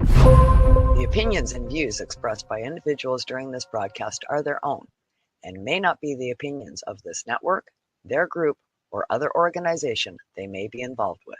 The opinions and views expressed by individuals during this broadcast are their own and may not be the opinions of this network, their group, or other organization they may be involved with.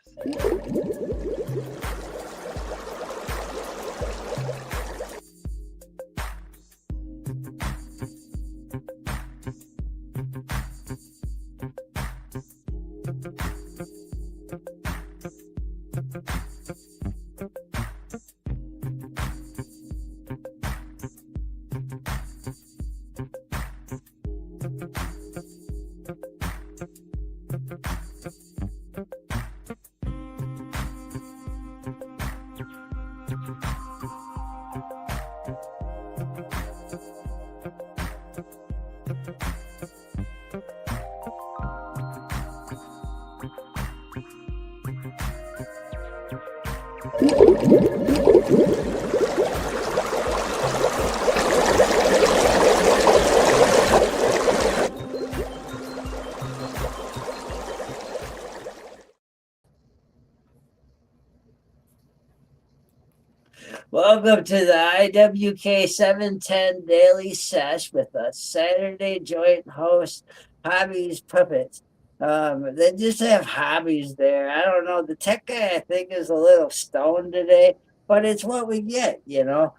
Welcome to the IWK 710 Daily Sesh with a Saturday joint host, Hobbies Puppets. They just have hobbies there. I don't know. The tech guy, I think, is a little stoned today, but it's what we get, you know.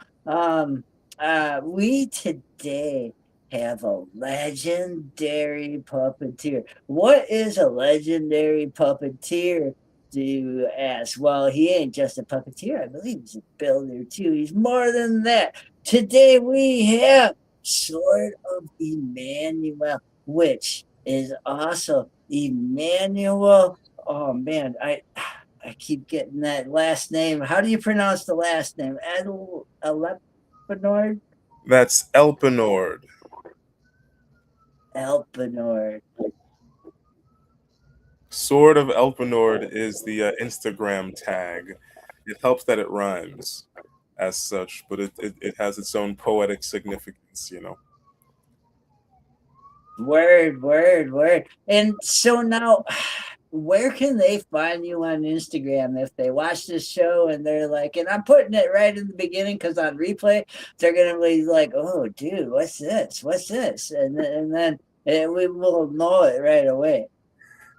We today have a legendary puppeteer. What is a legendary puppeteer? Do you ask? Well, he ain't just a puppeteer. I believe he's a builder too. He's more than that. Today we have Sword of Emmanuel, which is also Emmanuel. Oh man, I keep getting that last name. How do you pronounce the last name? Elpenord? That's Elpenord. Elpenord. Sword of Elpenord is the Instagram tag. It helps that it rhymes as such, but it has its own poetic significance, you know. Word. And so now, where can they find you on Instagram if they watch this show and they're like, and I'm putting it right in the beginning because on replay, they're going to be like, oh, dude, what's this? What's this? And we will know it right away.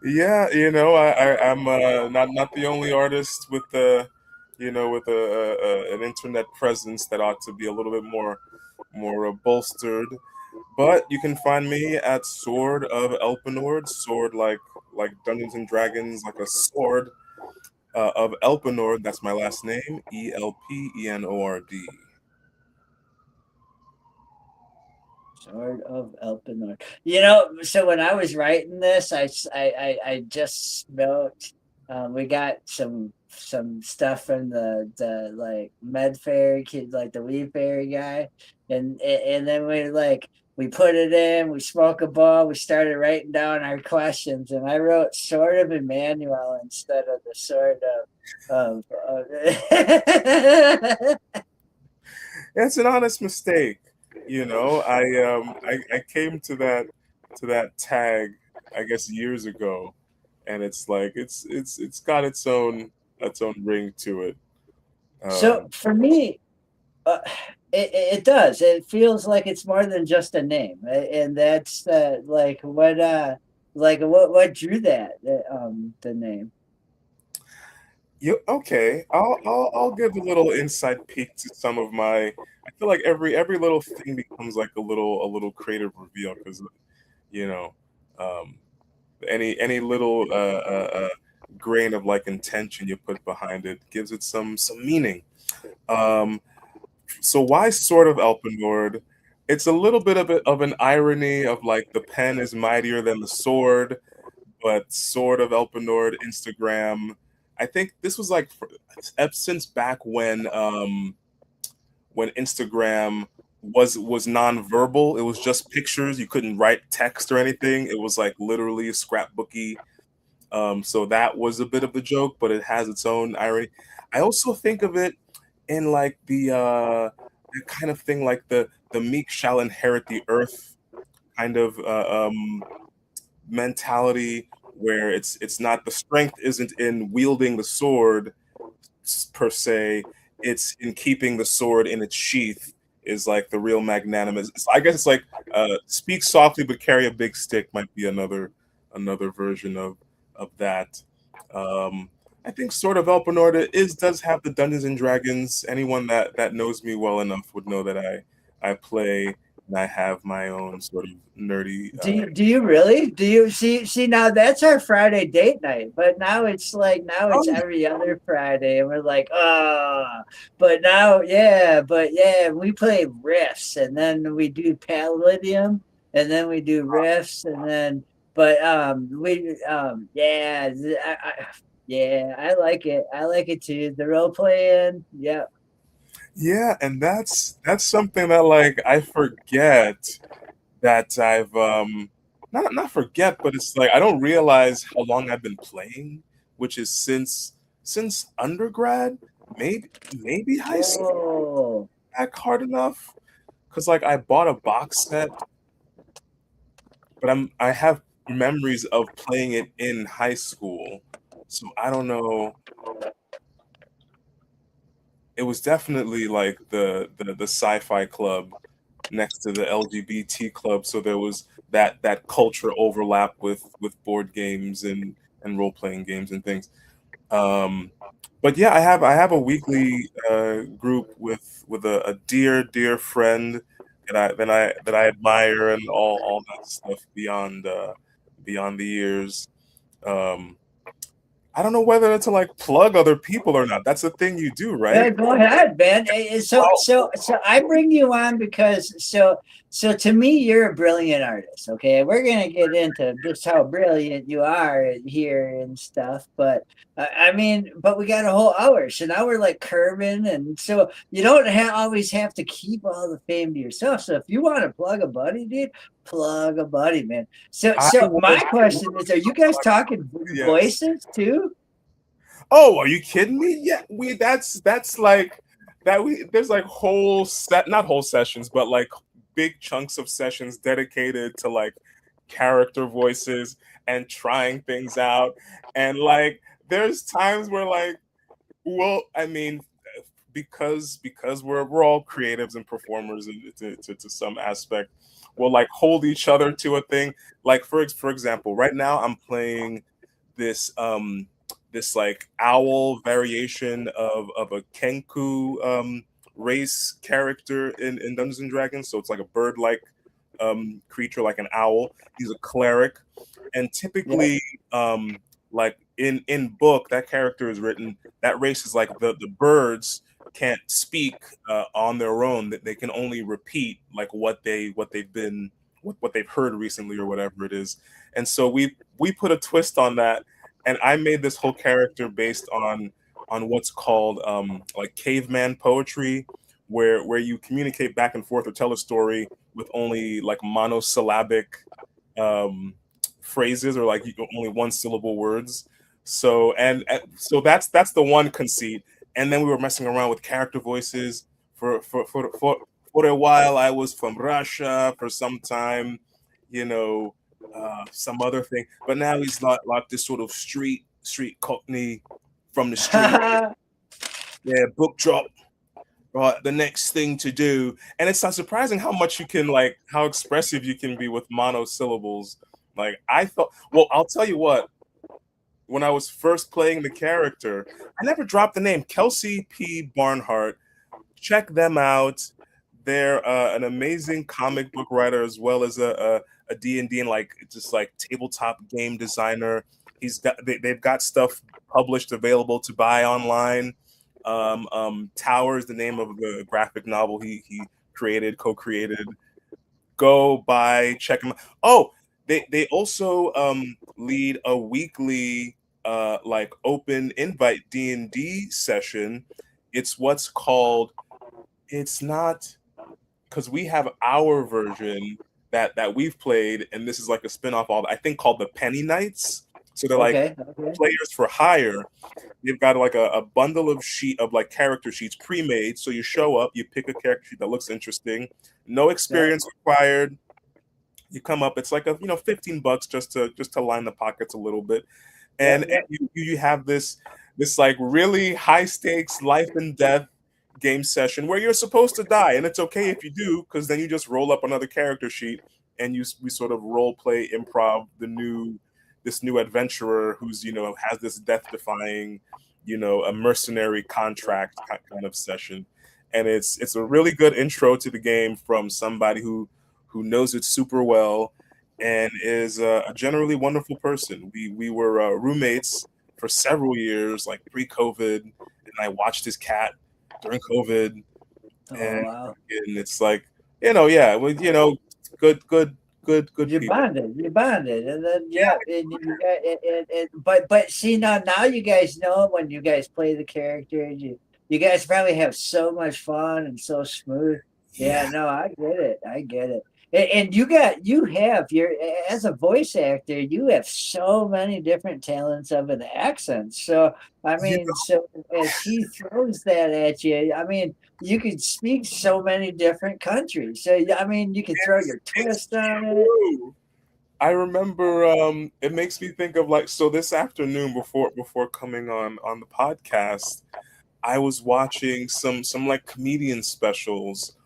Yeah, you know, I'm not the only artist with the, you know, with an internet presence that ought to be a little bit more bolstered. But you can find me at Sword of Elpenord, sword like Dungeons and Dragons, like a sword of Elpenord. That's my last name, Elpenord. Sword of Elpenor. You know, so when I was writing this, I just smoked. We got some stuff from the like Med Fairy kid, like the Weed Fairy guy, and then we put it in. We smoke a ball. We started writing down our questions, and I wrote Sword of Emmanuel instead of the Sword of It's an honest mistake. You know, I came to that tag, I guess, years ago, and it's like it's got its own ring to it. So Um, for me, Uh, it does. It feels like it's more than just a name, and that's what drew that the name. you okay? I'll give a little inside peek to some of my. I feel like every little thing becomes like a little creative reveal because you know, um, any little grain of like intention you put behind it gives it some meaning. Um, so why sort of Elpenord? It's a little bit of an irony of like the pen is mightier than the sword, but Sword of Elpenord Instagram. I think this was like since back when Instagram was non-verbal. It was just pictures. You couldn't write text or anything. It was like literally scrapbooky. So that was a bit of the joke, but it has its own irony. I also think of it in like the kind of thing like the meek shall inherit the earth kind of mentality where it's not the strength isn't in wielding the sword per se. it's in keeping the sword in its sheath is like the real magnanimous. I guess it's like speak softly but carry a big stick might be another version of that. Um, I think Sword of Elpenor does have the Dungeons and Dragons. Anyone that knows me well enough would know that I play and I have my own sort of nerdy. Do you really? Do you see now that's our Friday date night, but now it's like now it's Oh, every other Friday and we're like, but yeah, we play riffs and then we do Palladium and then we do riffs and then but we yeah, yeah, I like it. I like it too. The role playing, yeah. yeah, and that's something that like I forget that I've not forget, but it's like I don't realize how long I've been playing, which is since undergrad, maybe high school Oh. back hard enough. Cause like I bought a box set, but I have memories of playing it in high school. So I don't know. It was definitely like the sci-fi club next to the LGBT club, so there was that culture overlap with board games and role playing games and things. But yeah, I have a weekly group with a dear friend that I admire and all that stuff beyond the years. Um, I don't know whether to like plug other people or not. That's the thing you do, right? Yeah, go ahead, man. So I bring you on because so to me you're a brilliant artist. Okay, we're gonna get into just how brilliant you are here and stuff, but I mean, but we got a whole hour, so now we're like curving, and so you don't always have to keep all the fame to yourself. So if you want to plug a buddy, dude, plug a buddy, man. So I so my will. question is, are you guys talking Yes. voices too? Oh, are you kidding me? Yeah, we that's like that we there's like whole set not whole sessions, but like big chunks of sessions dedicated to like character voices and trying things out. And like there's times where like well, I mean because we're all creatives and performers to some aspect, we'll like hold each other to a thing. Like for example, right now I'm playing this this like owl variation of a Kenku race character in Dungeons and Dragons. So it's like a bird like creature like an owl. He's a cleric. And Yeah. typically like in book that character is written, that race is like the birds can't speak on their own, that they can only repeat like what they've been what they've heard recently or whatever it is. And so we put a twist on that, and I made this whole character based on what's called like caveman poetry, where you communicate back and forth or tell a story with only like monosyllabic um, phrases or like only one syllable words. So and so that's the one conceit. And then we were messing around with character voices for a while. I was from Russia for some time, you know, some other thing. But now he's like this sort of street cockney from the street. Yeah, book drop. Right, the next thing to do, and it's not surprising how much you can like how expressive you can be with monosyllables. Like I thought, well, I'll tell you what. When I was first playing the character, I never dropped the name Kelsey P. Barnhart. Check them out. They're an amazing comic book writer as well as a D&D and like just like tabletop game designer. They've got stuff published available to buy online. Tower is the name of the graphic novel he created, co-created. Go buy, check them out. Oh, they also lead a weekly like open invite D&D session. It's what's called it's not because we have our version that we've played, and this is like a spin-off of I think called the Penny Knights. So they're like Okay. Okay. players for hire. They've got like a bundle of sheet of like character sheets pre-made. So you show up, you pick a character sheet that looks interesting, no Yeah. experience required. You come up, it's like a $15 just to line the pockets a little bit, Yeah. and you have this like really high stakes life and death game session where you're supposed to die, and it's okay if you do, because then you just roll up another character sheet and we sort of role play improv this new adventurer who's has this death defying a mercenary contract kind of session, and it's a really good intro to the game from somebody who knows it super well and is a generally wonderful person. We were roommates for several years, like pre-COVID, and I watched his cat during COVID, Oh and, wow. and it's like yeah, well, good You people. bonded, and then yeah, and you got, but see now you guys know when you guys play the characters, you guys probably have so much fun and so smooth. Yeah, Yeah, no, I get it, and you have your as a voice actor, you have so many different talents of an accent. So I you mean, so as he throws that at you, I mean, you could speak so many different countries. So I mean, you could throw your it's twist on it. true. I remember it makes me think of like so this afternoon before coming on the podcast, I was watching some like comedian specials,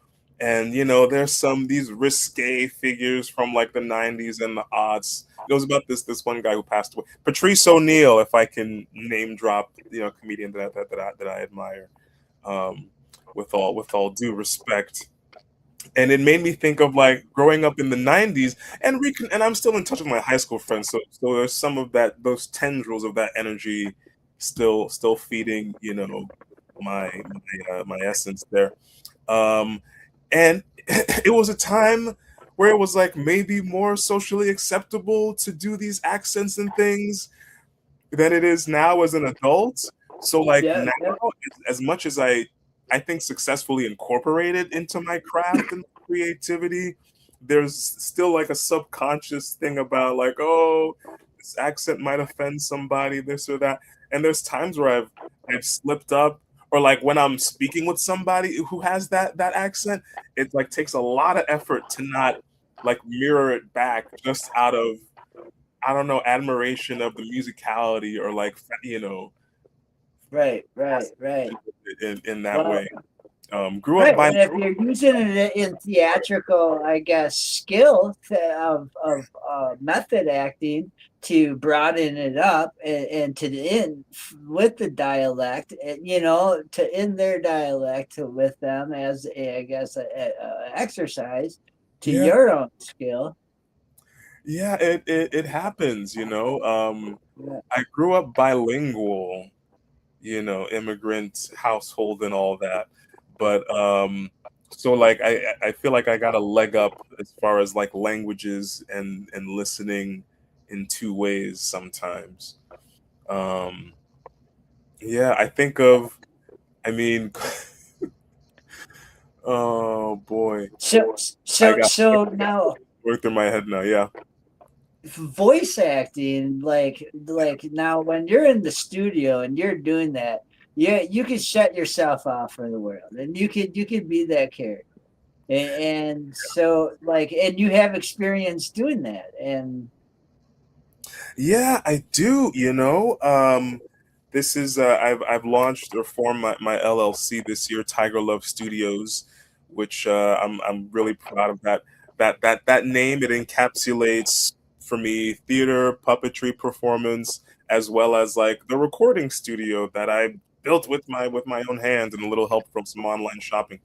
and there's some these risque figures from like the 90s and the aughts. It was about this one guy who passed away, Patrice O'Neill, if I can name drop comedian that I admire, um, with all due respect. And it made me think of like growing up in the 90s, and I'm still in touch with my high school friends, so there's some of those tendrils of that energy still feeding my essence there. um and it was a time where it was like maybe more socially acceptable to do these accents and things than it is now as an adult. So like Yeah, now, yeah, as much as I think successfully incorporated into my craft and creativity, there's still like a subconscious thing about like, oh, this accent might offend somebody, this or that. And there's times where I've slipped up, or like when I'm speaking with somebody who has that accent, it like takes a lot of effort to not like mirror it back just out of, I don't know, admiration of the musicality, or like right. in that Well, way. Grew up right, by and if you're using it in theatrical, I guess, skill of method acting to broaden it up and to end with the dialect, to end their dialect with them as I guess a exercise to yeah, your own skill. yeah, it happens. Yeah, I grew up bilingual, immigrant household and all that. But so like I feel like I got a leg up as far as like languages and listening in two ways sometimes. Um yeah, I think of, I mean, oh boy. So I so got so now work through my head now. Yeah. voice acting, like now when you're in the studio and you're doing that, yeah, you can shut yourself off from the world and you could be that character, and so like, and you have experience doing that. And Yeah, I do. This is I've launched or formed my LLC this year, Tiger Love Studios, which I'm really proud of that name. It encapsulates for me theater, puppetry, performance, as well as like the recording studio that I built with my own hands and a little help from some online shopping.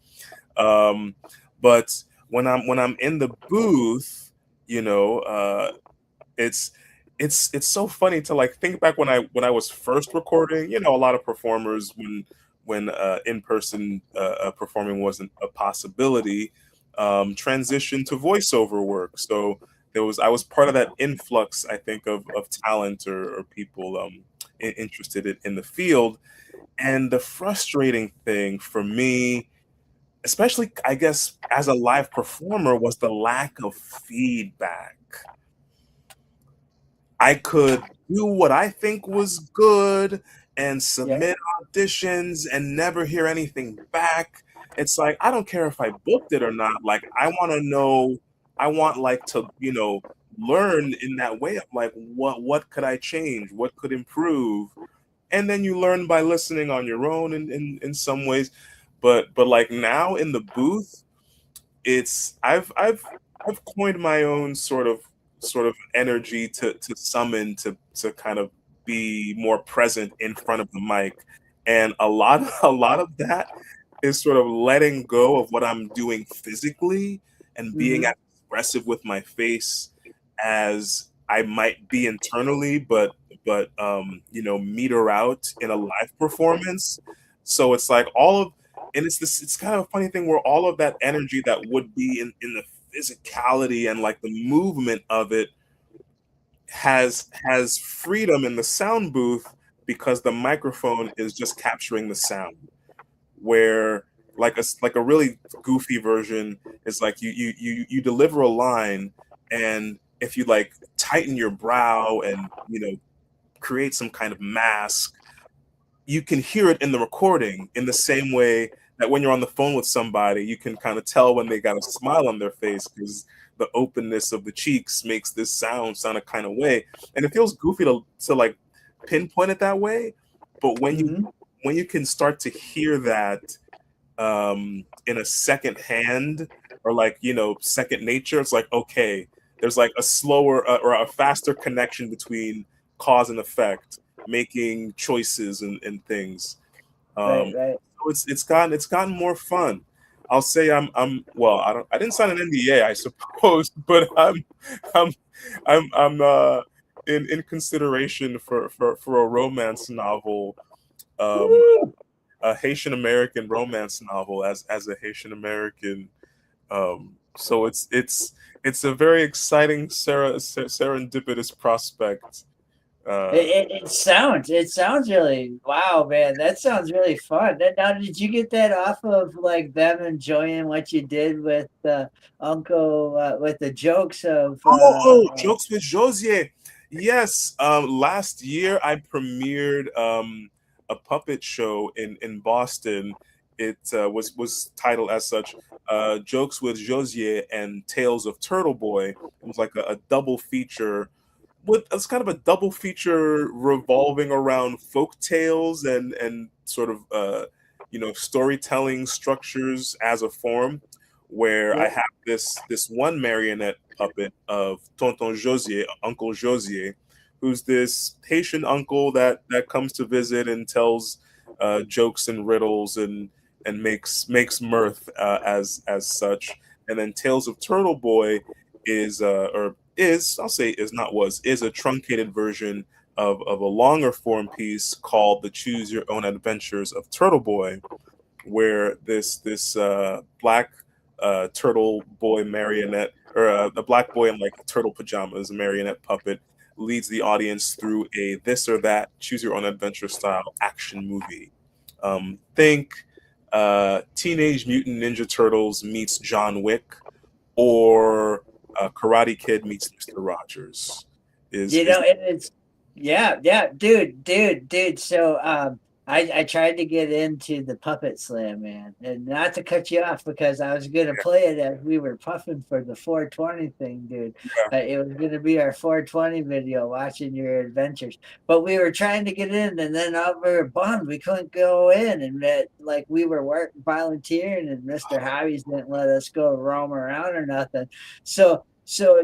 Um, but when I'm in the booth, you know, it's it's so funny to like think back when I was first recording. A lot of performers, when in-person performing wasn't a possibility, transitioned to voiceover work. So I was part of that influx, I think, of talent, or people interested in the field. And the frustrating thing for me, especially I guess as a live performer, was the lack of feedback. I could do what I think was good and yeah, submit auditions and never hear anything back. It's like, I don't care if I booked it or not. Like, I want to know, I want like to, learn in that way of like, what could I change? What could improve? And then you learn by listening on your own in some ways. but like now in the booth, it's I've coined my own sort of energy to summon to kind of be more present in front of the mic, and a lot of that is sort of letting go of what I'm doing physically and being Hmm. as expressive with my face as I might be internally, but meter out in a live performance. So it's like all of and it's kind of a funny thing where all of that energy that would be in the physicality and like the movement of it has freedom in the sound booth because the microphone is just capturing the sound, where like a really goofy version is like you deliver a line, and if you like tighten your brow and create some kind of mask, you can hear it in the recording in the same way that when you're on the phone with somebody, you can kind of tell when they got a smile on their face because the openness of the cheeks makes this sound a kind of way. And it feels goofy to like pinpoint it that way. But Hmm. when you can start to hear that in a second hand or like, second nature, it's like, okay, there's like a slower or a faster connection between cause and effect, making choices and things. Right, Um, right. so it's gotten more fun. I'll say I'm well. I didn't sign an NDA, I suppose, but I'm I'm in consideration for a romance novel, um, Woo! a Haitian American romance novel as a Haitian American. So it's a very exciting serendipitous prospect. Uh, It sounds really, wow, man. That sounds really fun. Now, did you get that off of like them enjoying what you did with Uncle with the jokes of Jokes with Josier. Yes, last year I premiered a puppet show in Boston. It was titled as such, Jokes with Josier and Tales of Turtle Boy. It was like a double feature. It's kind of a double feature revolving around folk tales and sort of storytelling structures as a form, where I yeah, have this one marionette puppet of Tonton Josier, Uncle Josier, who's this Haitian uncle that comes to visit and tells jokes and riddles and makes mirth as such. And then Tales of Turtle Boy I'll say is not was is a truncated version of a longer form piece called The Choose Your Own Adventures of Turtle Boy, where this black turtle boy marionette, or a black boy in like turtle pajamas, marionette puppet, leads the audience through a this or that choose your own adventure style action movie. Think Teenage Mutant Ninja Turtles meets John Wick, or Karate Kid meets Mr. Rogers. Is it's yeah, yeah, dude. So I tried to get into the puppet slam, man, and not to cut you off because I was gonna play it as we were puffing for the 420 thing, dude. yeah. It was gonna be our 420 video, watching your adventures, but we were trying to get in, and then we were bummed we couldn't go in, and that like we were volunteering, and Mr. Hobbies didn't let us go roam around or nothing. So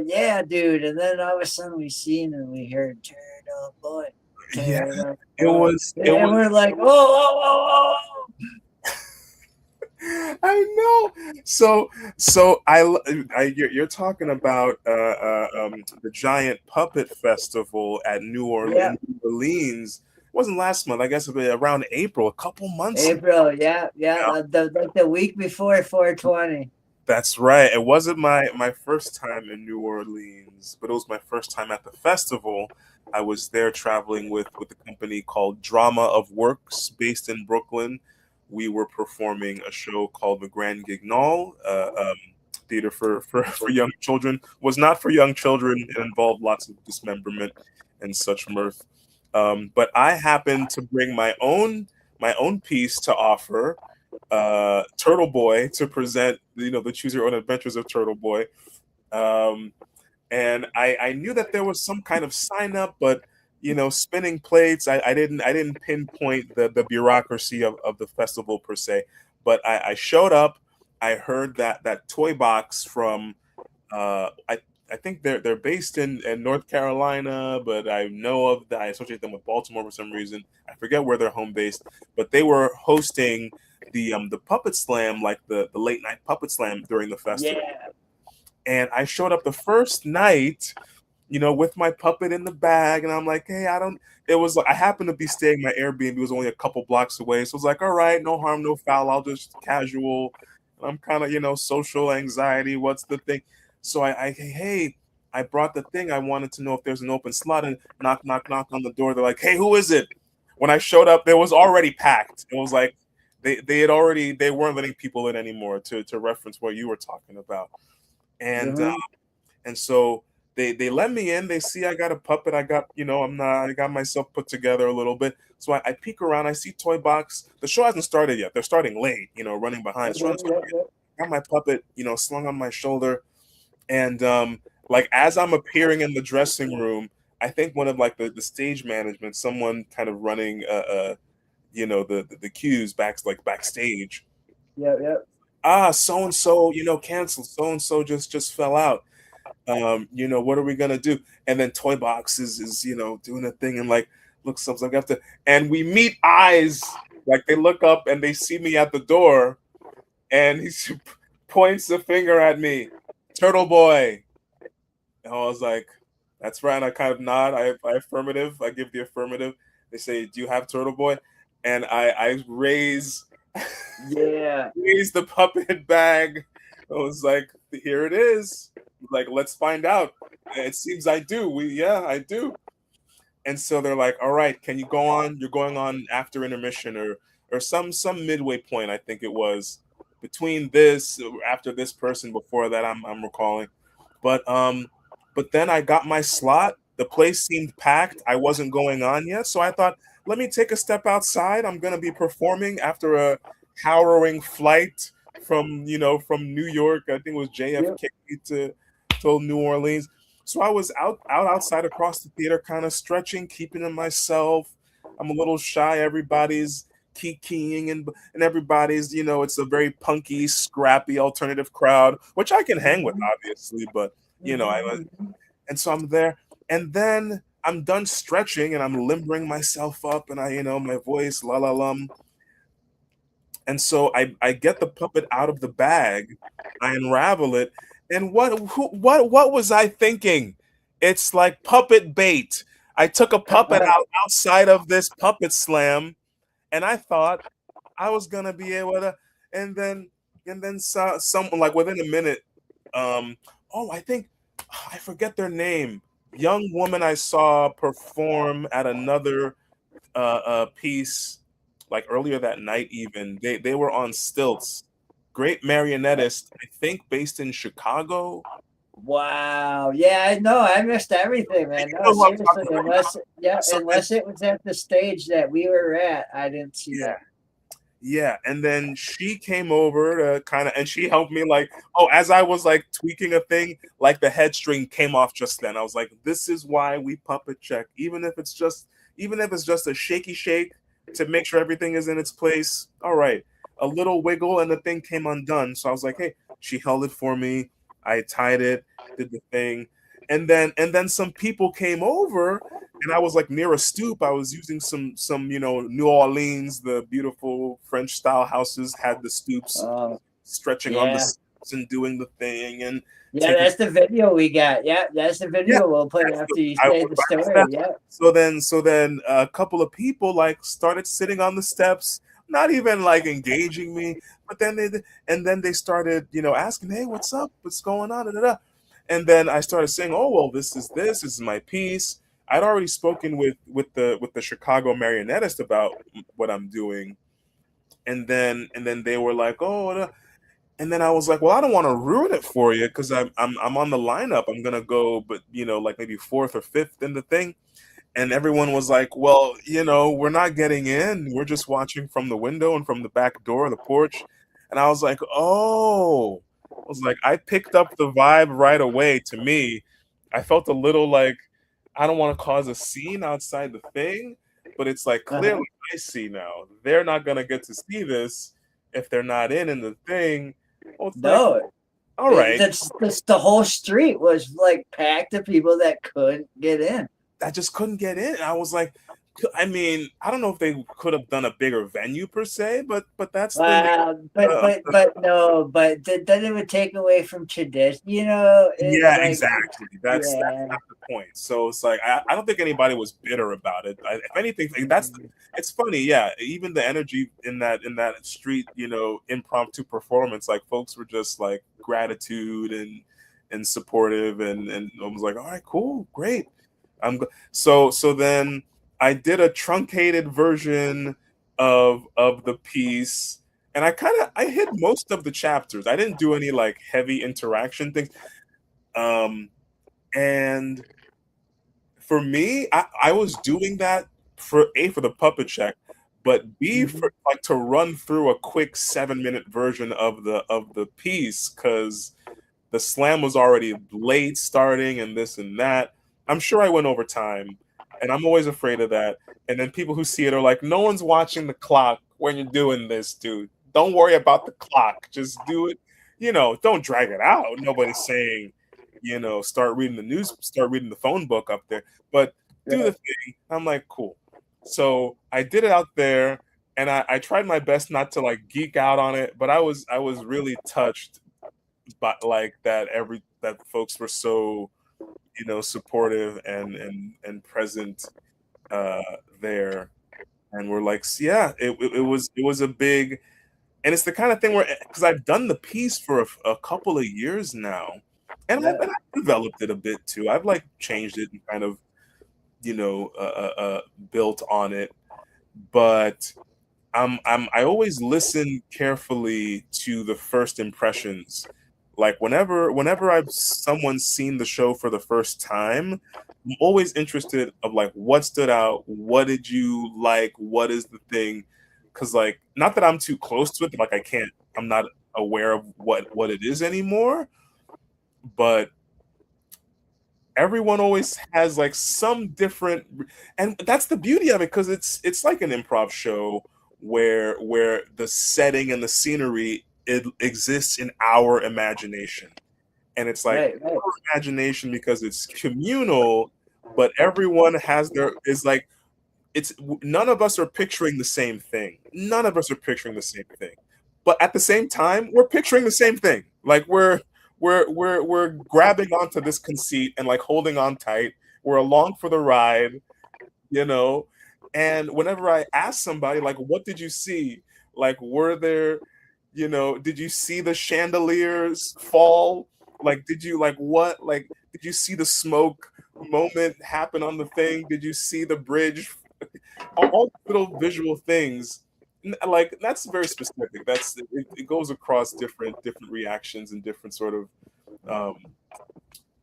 yeah, dude. And then all of a sudden we seen and we heard Turtle Boy, Yeah, Turtle it Boy. was it And was we're like, whoa, whoa, whoa, whoa. I know. So you're talking about the giant puppet festival at Yeah. New Orleans. It wasn't last month. I guess it was around April, a couple months ago. April, yeah, yeah. Like the week before 420. That's right. It wasn't my first time in New Orleans, but it was my first time at the festival. I was there traveling with a company called Drama of Works, based in Brooklyn. We were performing a show called The Grand Guignol, theater for young children. Was not for young children. It involved lots of dismemberment and such mirth. But I happened to bring my own piece to offer, Turtle Boy, to present, the Choose Your Own Adventures of Turtle Boy. Um, and I knew that there was some kind of sign up, but spinning plates, I didn't pinpoint the bureaucracy of the festival per se. But I showed up. I heard that toy box from I think they're based in North Carolina, but I know of that I associate them with Baltimore for some reason. I forget where they're home based, but they were hosting the puppet slam, like the late night puppet slam during the festival. Yeah. And I showed up the first night, with my puppet in the bag, and I'm like, hey, I don't. It was like I happened to be staying. My Airbnb was only a couple blocks away, so I was like, all right, no harm, no foul. I'll just casual. I'm kind of social anxiety. What's the thing? So hey, I brought the thing. I wanted to know if there's an open slot, and knock, knock, knock on the door. They're like, hey, who is it? When I showed up, it was already packed. It was like they weren't letting people in anymore. To reference what you were talking about, and Mhm. and so they let me in. They see I got a puppet. I got I got myself put together a little bit. So I peek around. I see Toy Box. The show hasn't started yet. They're starting late. Running behind. The show hasn't started yet. Yep. Got my puppet, slung on my shoulder, and like as I'm appearing in the dressing room, I think one of like the stage management, someone kind of running the cues backstage. Yep. So and so, canceled. So and so just fell out. What are we gonna do? And then Toy Box is doing a thing and like looks up like after, and we meet eyes. Like they look up and they see me at the door, and he points the finger at me, Turtle Boy. And I was like, that's right. And I kind of nod. I affirmative. I give the affirmative. They say, do you have Turtle Boy? And I raise Yeah. raise the puppet bag. I was like, here it is. Like, let's find out. It seems I do. I do. And so they're like, all right, can you go on? You're going on after intermission or some midway point, I think it was between this after this person before that I'm recalling. But then I got my slot. The place seemed packed. I wasn't going on yet, so I thought, let me take a step outside. I'm gonna be performing after a harrowing flight from New York. I think it was Yep. JFK to New Orleans. So I was outside across the theater, kind of stretching, keeping to myself. I'm a little shy. Everybody's keying and everybody's it's a very punky, scrappy alternative crowd, which I can hang with, obviously, but I Mhm. and so I'm there, and then I'm done stretching, and I'm limbering myself up, and my voice la la lum, and so I get the puppet out of the bag, I unravel it, and what was I thinking? It's like puppet bait. I took a puppet outside of this puppet slam, and I thought I was gonna be able to, and then someone like within a minute, um, oh, I think I forget their name. Young woman I saw perform at another piece like earlier that night. Even they were on stilts. Great marionettist, I think, based in Chicago. Wow. Yeah, I know. I missed everything, man. You No, know who I'm seriously. talking about. So Unless it was at the stage that we were at, I didn't see yeah, it. yeah, and then she came over to kind of, and she helped me like, oh, as I was like tweaking a thing, like the head string came off just then. I was like, this is why we puppet check, even if it's just a shaky shake to make sure everything is in its place. All right, a little wiggle and the thing came undone. So I was like, hey, she held it for me. I tied it, did the thing, and then some people came over and I was like near a stoop. I was using some New Orleans, the beautiful French style houses had the stoops, Oh, stretching on the yeah. steps and doing the thing and Yeah, taking. that's the video we got. Yeah, that's the Yeah, video we'll play that's the, after you I say was the by the story. steps. Yeah. So then a couple of people like started sitting on the steps, not even like engaging me, but then they started asking, hey, what's up, what's going on, da, da, da. And then I started saying, oh well, this is my piece. I'd already spoken with the Chicago marionettist about what I'm doing, and then they were like, oh, and then I was like, well, I don't want to ruin it for you because I'm on the lineup. I'm gonna go, but like maybe fourth or fifth in the thing. And everyone was like, well, we're not getting in. We're just watching from the window and from the back door, the porch. And I was like, oh, I was like, I picked up the vibe right away. To me, I felt a little like I don't want to cause a scene outside the thing, but it's like clearly Uh-huh. I see now. They're not gonna get to see this. if they're not in the thing. Well, it's like, No, all right, that's the whole street was like packed of people that couldn't get in. I just couldn't get in. I was like, I mean, I don't know if they could have done a bigger venue per se, but that's the But that it would take away from tradition. You know, yeah, like exactly. That's yeah. not the point. So it's like I don't think anybody was bitter about it. If anything, like, it's funny. Yeah, even the energy in that street, impromptu performance, like folks were just like gratitude and supportive, and I was like, all right, cool, great. So then I did a truncated version of the piece, and I hit most of the chapters. I didn't do any like heavy interaction things. And for me, I was doing that for the puppet check, but B, for like to run through a quick 7-minute version of the piece, because the slam was already late starting and this and that. I'm sure I went over time, and I'm always afraid of that. And then people who see it are like, no one's watching the clock when you're doing this, dude. Don't worry about the clock. Just do it. Don't drag it out. Nobody's saying, start reading the news, start reading the phone book up there, but do the thing. I'm like, cool. So I did it out there, and I tried my best not to like geek out on it, but I was really touched by like that folks were so supportive and present there, and we're like, yeah, it was a big, and it's the kind of thing where, because I've done the piece for a couple of years now, and I've developed it a bit too. I've like changed it and kind of built on it, but I always listen carefully to the first impressions. Like whenever someone's seen the show for the first time, I'm always interested of like what stood out, what did you like, what is the thing? Because like, not that I'm too close to it, like I'm not aware of what it is anymore, but everyone always has like some different, and that's the beauty of it, because it's like an improv show where the setting and the scenery, it exists in our imagination, and it's like our imagination because it's communal, but everyone is like, it's none of us are picturing the same thing. None of us are picturing the same thing, but at the same time, we're picturing the same thing. Like we're grabbing onto this conceit and like holding on tight. We're along for the ride, And whenever I ask somebody, like, what did you see? Like, were there, did you see the chandeliers fall? Like, did you did you see the smoke moment happen on the thing? Did you see the bridge? All little visual things. Like, that's very specific. It goes across different reactions and different sort of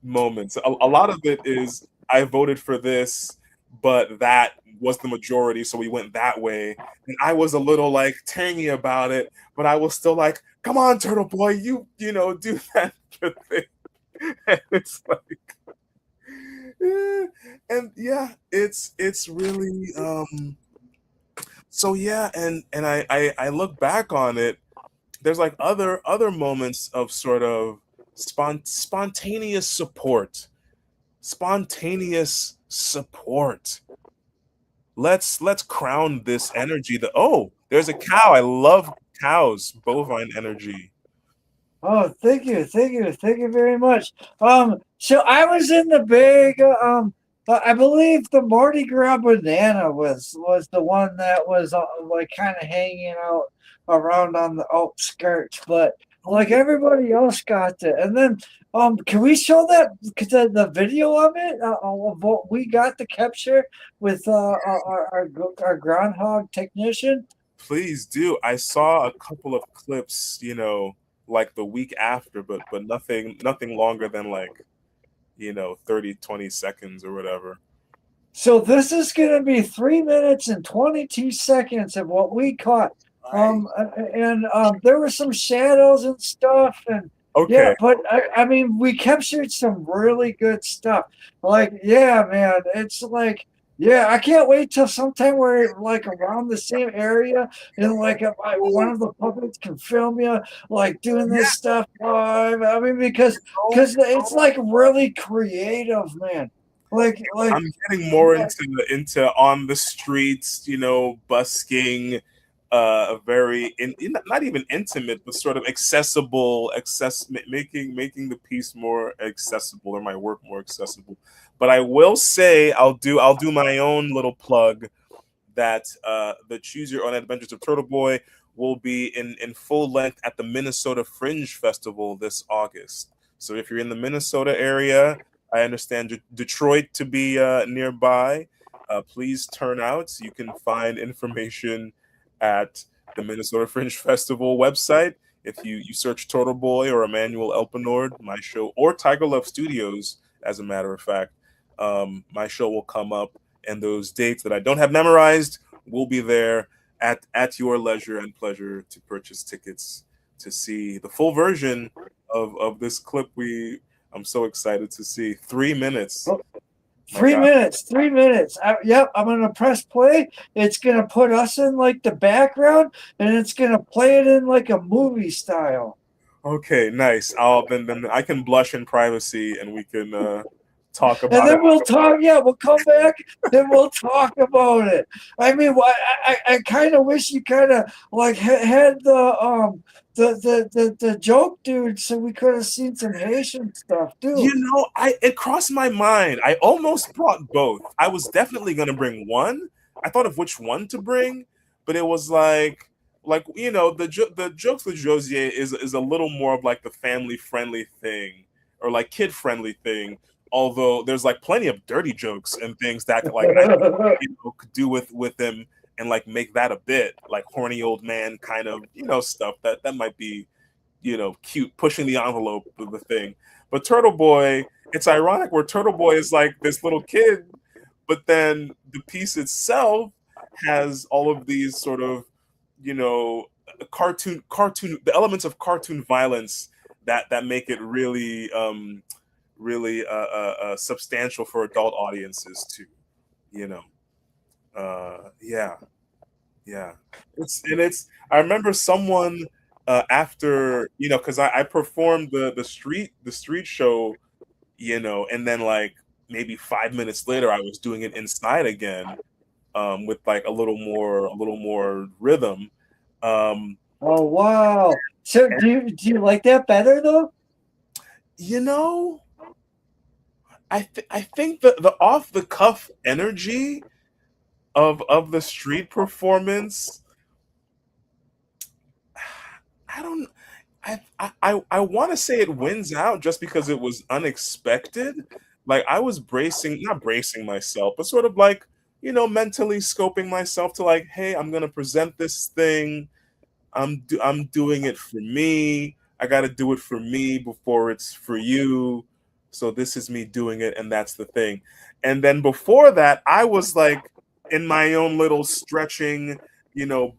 moments. A lot of it is, I voted for this, but that was the majority, so we went that way. And I was a little like tangy about it, but I was still like, come on, Turtle Boy, do that good thing. And it's like, and yeah, it's really so yeah, and I look back on it, there's like other moments of sort of spontaneous support. Spontaneous support. Let's crown this energy. There's a cow. I love cows. Bovine energy. Oh, thank you very much. So I was in the big, I believe the Mardi Gras banana was the one that was like kind of hanging out around on the outskirts, but like everybody else got it. And then, can we show that the video of it of what we got to capture with our groundhog technician? Please do. I saw a couple of clips, like the week after, but nothing longer than like 30-20 seconds or whatever. So this is going to be 3 minutes and 22 seconds of what we caught. And there were some shadows and stuff, and okay, yeah, but I mean, we captured some really good stuff. Like, yeah, man, it's like Yeah, I can't wait till sometime we're like around the same area, and like if one of the puppets can film you like doing this stuff live. I mean, because it's like really creative, man. Like I'm getting more into on the streets, busking, very not even intimate, but sort of accessible, making the piece more accessible or my work more accessible. But I will say I'll do my own little plug that the Choose Your Own Adventures of Turtle Boy will be in full length at the Minnesota Fringe Festival this August. So if you're in the Minnesota area, I understand Detroit to be nearby. Please turn out. You can find information at the Minnesota Fringe Festival website. If you search Turtle Boy or Emmanuel Elpenord, my show, or Tiger Love Studios, as a matter of fact, my show will come up, and those dates that I don't have memorized will be there at your leisure and pleasure to purchase tickets to see the full version of this clip. I'm so excited to see 3 minutes. My 3 God. minutes, 3 minutes. Yep, I'm gonna press play. It's gonna put us in like the background, and it's gonna play it in like a movie style. Okay, nice. Then I can blush in privacy, and we can talk And about then it. we'll talk. Yeah, we'll come back and we'll talk about it. I mean, I kind of wish you kind of like had the joke dude, so we could have seen some Haitian stuff too. It crossed my mind. I almost brought both. I was definitely gonna bring one. I thought of which one to bring, but it was the jokes with Josier is a little more of like the family friendly thing or like kid friendly thing. Although there's like plenty of dirty jokes and things that like could do with him and like make that a bit like horny old man kind of stuff that might be cute, pushing the envelope of the thing. But Turtle Boy, it's ironic where Turtle Boy is like this little kid, but then the piece itself has all of these sort of, cartoon, the elements of cartoon violence that make it really, really substantial for adult audiences too. Yeah. Yeah, it's. I remember someone after because I performed the street show, and then like maybe 5 minutes later I was doing it inside again, with like a little more rhythm. Oh wow! So do you like that better though? You know, I think the off the cuff energy of the street performance. I don't. I want to say it wins out just because it was unexpected. Like I was not bracing myself, but sort of like mentally scoping myself to like, hey, I'm gonna present this thing. I'm doing it for me. I got to do it for me before it's for you. So this is me doing it, and that's the thing. And then before that, I was like in my own little stretching,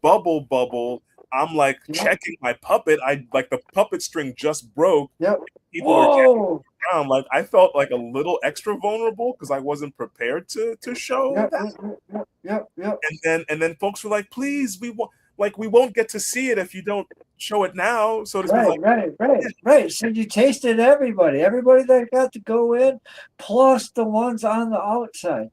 bubble. I'm like checking my puppet. I like the puppet string just broke. Yep. People are Whoa! around. Like I felt like a little extra vulnerable because I wasn't prepared to show Yep, that. yep. And then folks were like, please, we won't get to see it if you don't show it now. So it's like, Right. So you tasted everybody that got to go in, plus the ones on the outside.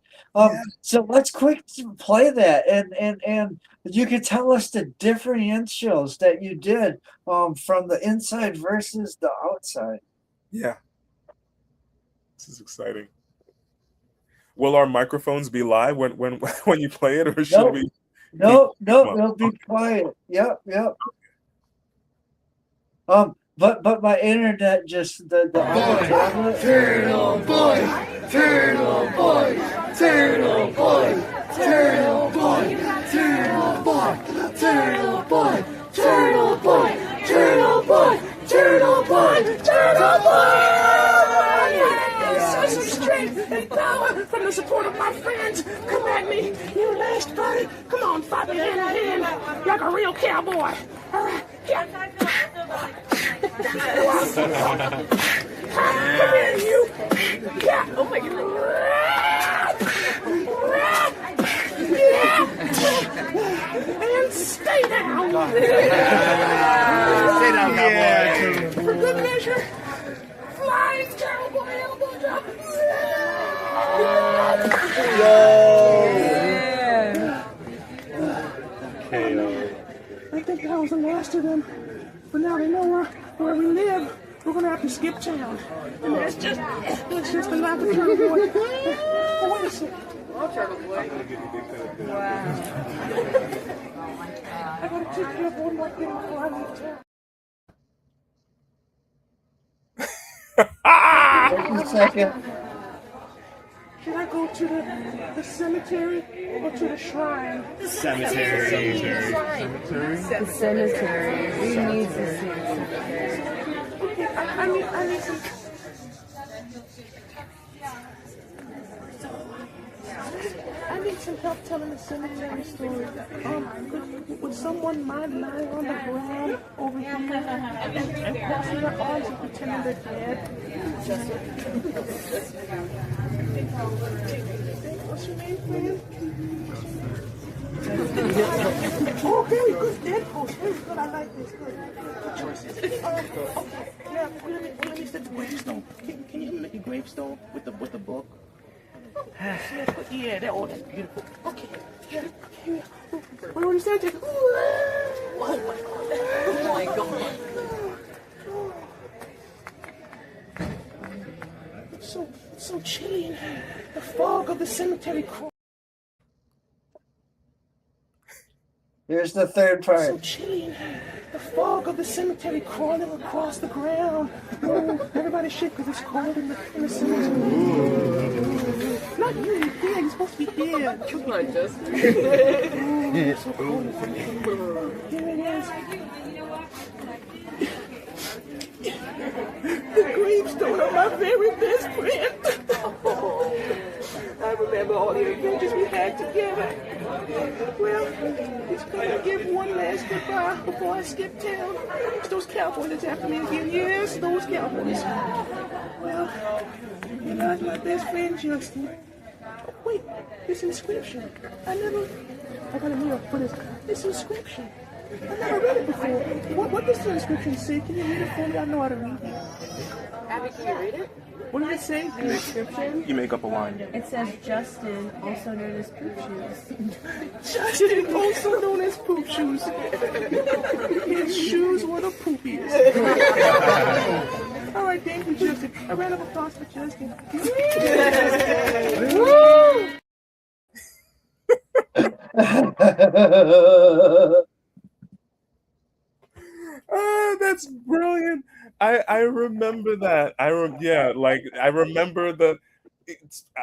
So let's quick play that, and you can tell us the differentials that you did from the inside versus the outside. Yeah, this is exciting. Will our microphones be live when you play it, or should we? No, they'll be quiet. Yep. But my internet just the tablet. Turtle boy, turtle boy, turtle boy, turtle boy, turtle boy, turtle boy, turtle boy, turtle boy, turtle boy, turtle boy. Such strength and power from the support of my friends. Come at me, you last buddy. Come on, fight me hand in hand like a real cowboy. All right, yeah. Come here, you. Yeah, oh my God. And stay down. Stay down, cowboy. For good measure, flying cowboy elbow drop. I think that was the last of them. But now they know where we live. We're gonna have to skip town. And that's just the lack of turtle boy. Oh, wait a second. Wow. I gotta take care of one more thing before I leave town. Wait a second. Should I go to the cemetery or to the shrine? Cemetery. The cemetery. We need to see it. Okay, I need some. I need some help telling the cemetery story. Would someone mind lying on the ground over here and crossing their arms and pretending they're dead? What's your name, friend? Oh, very good. Deadpool. Very good. I like this. Good choices. Okay. Now, let me set the gravestone. Can you make a gravestone with the book? Yeah, that's beautiful. Okay. Here. What do you say? Oh my God. So chilly in here. The fog of the cemetery. Here's the third So part. chilly in here. The fog of the cemetery crawling across the ground. Oh, everybody shake because it's cold in the cemetery. Not you, you pig. You're supposed to be here. Come on, Justin. It's so cold. Here it is. The gravestone of my very best friend. I remember all the adventures we had together. Well, it's gonna give one last goodbye before I skip town. It's those cowboys that's after me again. Yes, those cowboys. Well, you know, it's my best friend, Justin. Oh, wait, this inscription. I got a mirror for this inscription. I never read it before. What does the inscription say? Can you read it for me? I know how to read it. Abby, can you read it? What did it say? The inscription? You make up a line. It says Justin, also known as Poop Shoes. Justin, also known as Poop Shoes. His shoes were the poopiest. All right, thank you, Justin. A round of applause for Justin. Woo! That's brilliant. I remember that. I remember the.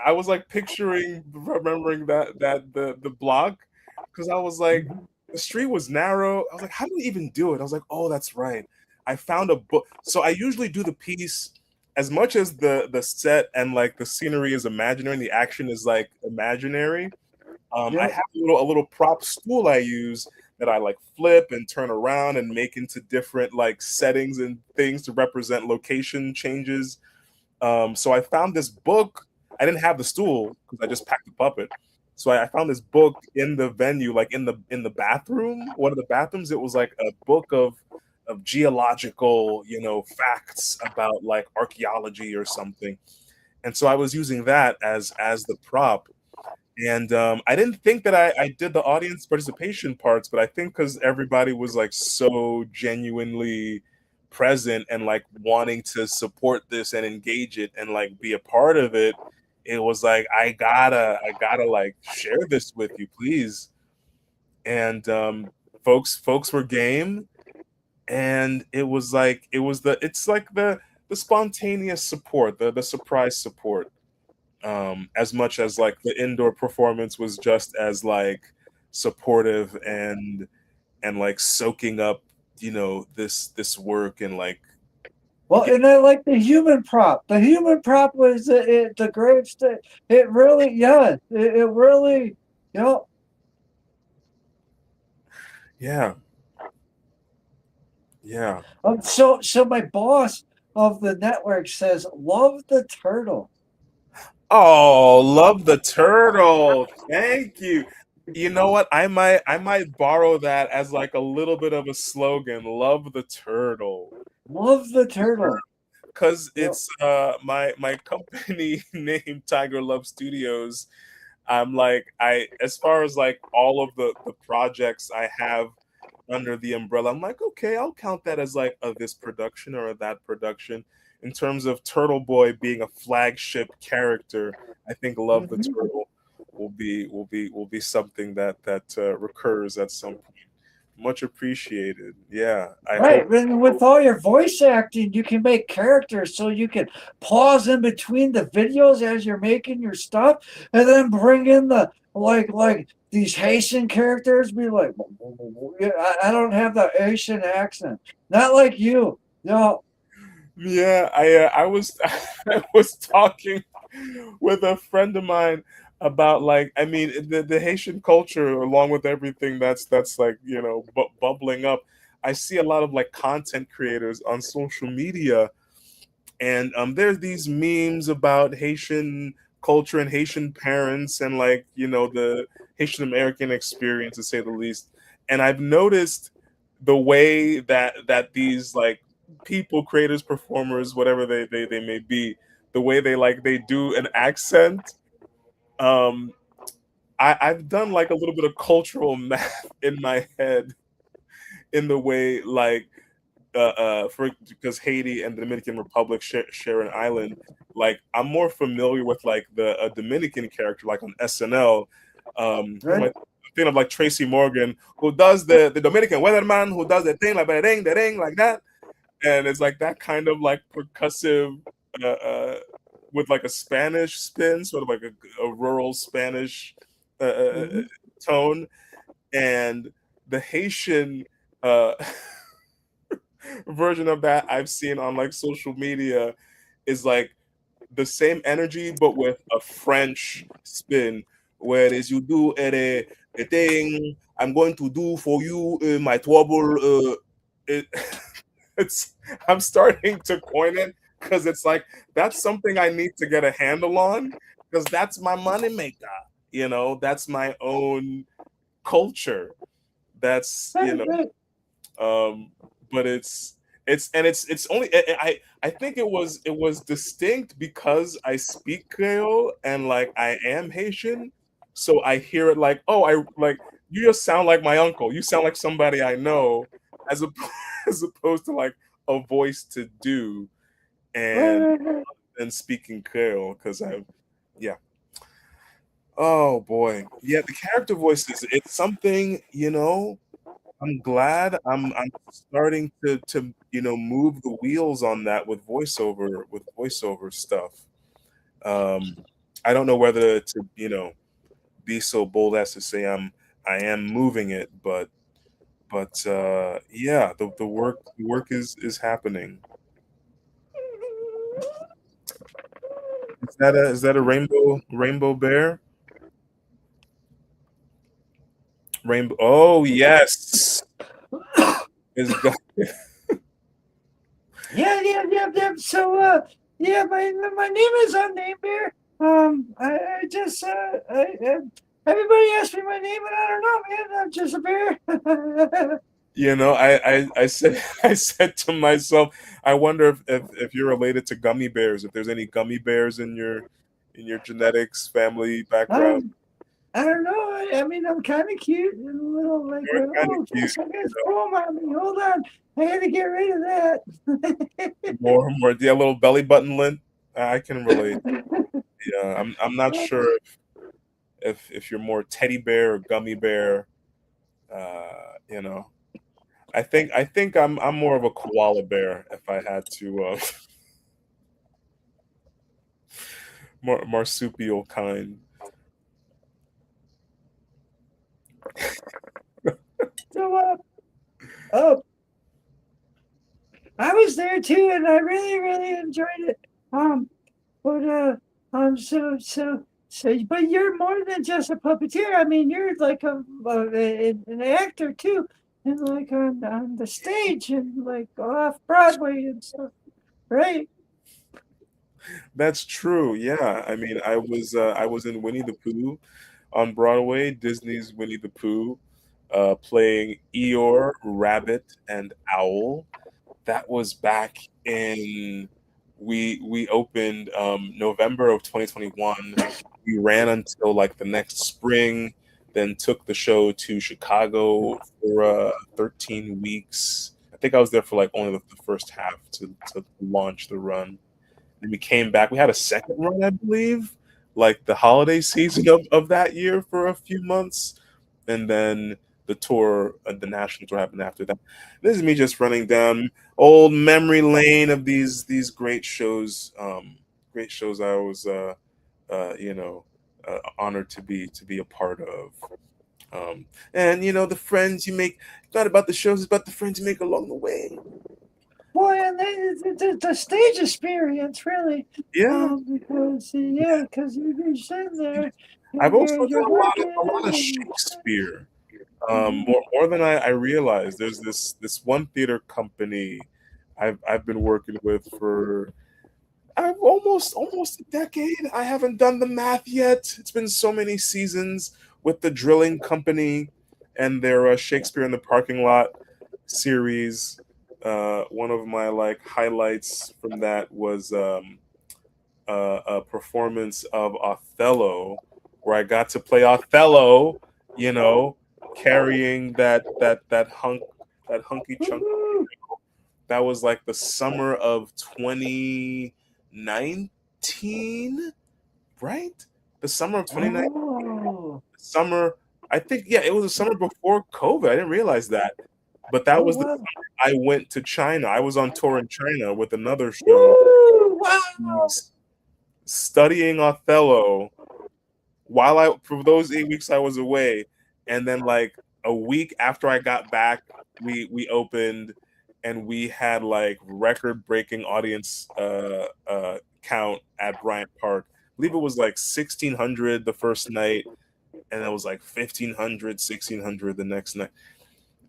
I was like remembering that the block, because I was like, the street was narrow. I was like, how do we even do it? I was like, oh, that's right. I found a book. So I usually do the piece as much as the set and like the scenery is imaginary and the action is like imaginary. I have a little prop stool I use that I like flip and turn around and make into different like settings and things to represent location changes. So I found this book. I didn't have the stool because I just packed the puppet. So I found this book in the venue, like in the bathroom, one of the bathrooms. It was like a book of geological, facts about like archaeology or something. And so I was using that as the prop. And I didn't think that I did the audience participation parts, but I think because everybody was like so genuinely present and like wanting to support this and engage it and like be a part of it, it was like I gotta like share this with you, please. And folks were game, and it's like the spontaneous support, the surprise support. As much as like the indoor performance was just as like supportive and like soaking up, this work and like. Well, and I like the human prop. The human prop was the gravestone. It really, it really, Yeah. So my boss of the network says, "Love the turtle." Oh, love the turtle. Thank you. You know what? I might borrow that as like a little bit of a slogan. Love the turtle. Love the turtle. Because Yep. it's my company named Tiger Love Studios. I'm like, I as far as like all of the projects I have under the umbrella, I'm like, okay, I'll count that as like a this production or a that production. In terms of Turtle Boy being a flagship character, I think Love the Mhm. Turtle will be something that recurs at some point. Much appreciated. Yeah, I Right, hope. and with all your voice acting, you can make characters so you can pause in between the videos as you're making your stuff, and then bring in the like these Haitian characters. Be like, "Yeah, I don't have the Haitian accent, not like you." No, Yeah, I was I was talking with a friend of mine about like I mean the Haitian culture along with everything that's like bubbling up. I see a lot of like content creators on social media, and there's these memes about Haitian culture and Haitian parents and like the Haitian American experience to say the least. And I've noticed the way that these like people, creators, performers, whatever they may be, the way they do an accent. Um, I've done like a little bit of cultural math in my head in the way like for because Haiti and the Dominican Republic share an island. Like I'm more familiar with like the Dominican character, like on SNL. Who am right? I thinking of? Like Tracy Morgan, who does the Dominican weatherman, who does the thing like the ding like that, and it's like that kind of like percussive, with like a Spanish spin, sort of like a rural Spanish Mhm. tone, and the Haitian. Uh, version of that I've seen on like social media is like the same energy but with a French spin, where it is you do a thing I'm going to do for you my trouble. It, it's I'm starting to coin it because it's like that's something I need to get a handle on because that's my money maker. That's my own culture. That's Right, right. um, but it's only I think it was distinct because I speak Creole and like I am Haitian, so I hear it like, oh, I like you just sound like my uncle. You sound like somebody I know, as a, as opposed to like a voice to do Right, and right, right. speaking Creole because yeah. Oh boy, yeah, the character voices. It's something I'm glad I'm starting to move the wheels on that with voiceover stuff. I don't know whether to be so bold as to say I am moving it, but yeah, the work is happening. Is that a rainbow bear? Rainbow. Oh yes, is got Yeah, yeah, yeah, yeah. So, yeah, my name is unnamed bear. I just everybody asks me my name, and I don't know, man. I'm just a bear. I said I said to myself, I wonder if you're related to gummy bears, if there's any gummy bears in your genetics family background. um, I don't know. I mean, I'm kind of cute and a little like, You're kind of oh, cute, gosh, I got foam on me. Hold on, I had to get rid of that. more yeah, little belly button lint. I can relate. Yeah, I'm not sure if you're more teddy bear or gummy bear. You know, I think I'm more of a koala bear if I had to more marsupial kind. So, oh, I was there too, and I really, really enjoyed it. Um, But but you're more than just a puppeteer. I mean, you're like an actor too, and like on the stage and like off Broadway and stuff, right? That's true. Yeah. I mean, I was in Winnie the Pooh on Broadway, Disney's Winnie the Pooh, playing Eeyore, Rabbit, and Owl. That was back in we opened November of 2021. We ran until like the next spring, then took the show to Chicago for 13 weeks. I think I was there for like only the first half to launch the run. Then we came back. We had a second run, I believe, like the holiday season of that year for a few months. And then the tour, the national tour happened after that. This is me just running down old memory lane of these great shows I was you know honored to be a part of. And the friends you make. It's not about the shows; it's about the friends you make along the way. Boy, and the stage experience, really. Yeah, Because you're sitting there I've and also you're done a lot of working. Shakespeare. More than I realized. There's this one theater company I've been working with for I've almost a decade. I haven't done the math yet. It's been so many seasons with the drilling company and their Shakespeare in the Parking Lot series. One of my like highlights from that was a performance of Othello, where I got to play Othello. You know, carrying that hunky chunk. Woo-hoo. That was like the summer of 2019, right? The summer of 2019. Oh, Summer, I think, yeah, it was the summer before COVID. I didn't realize that. But that oh was the wow. summer I went to China. I was on tour in China with another show, Woo! Wow. studying Othello while I for those 8 weeks I was away, and then like a week after I got back, we opened, and we had like record breaking audience count at Bryant Park. I believe it was like 1,600 the first night, and it was like 1,500, 1,600 the next night.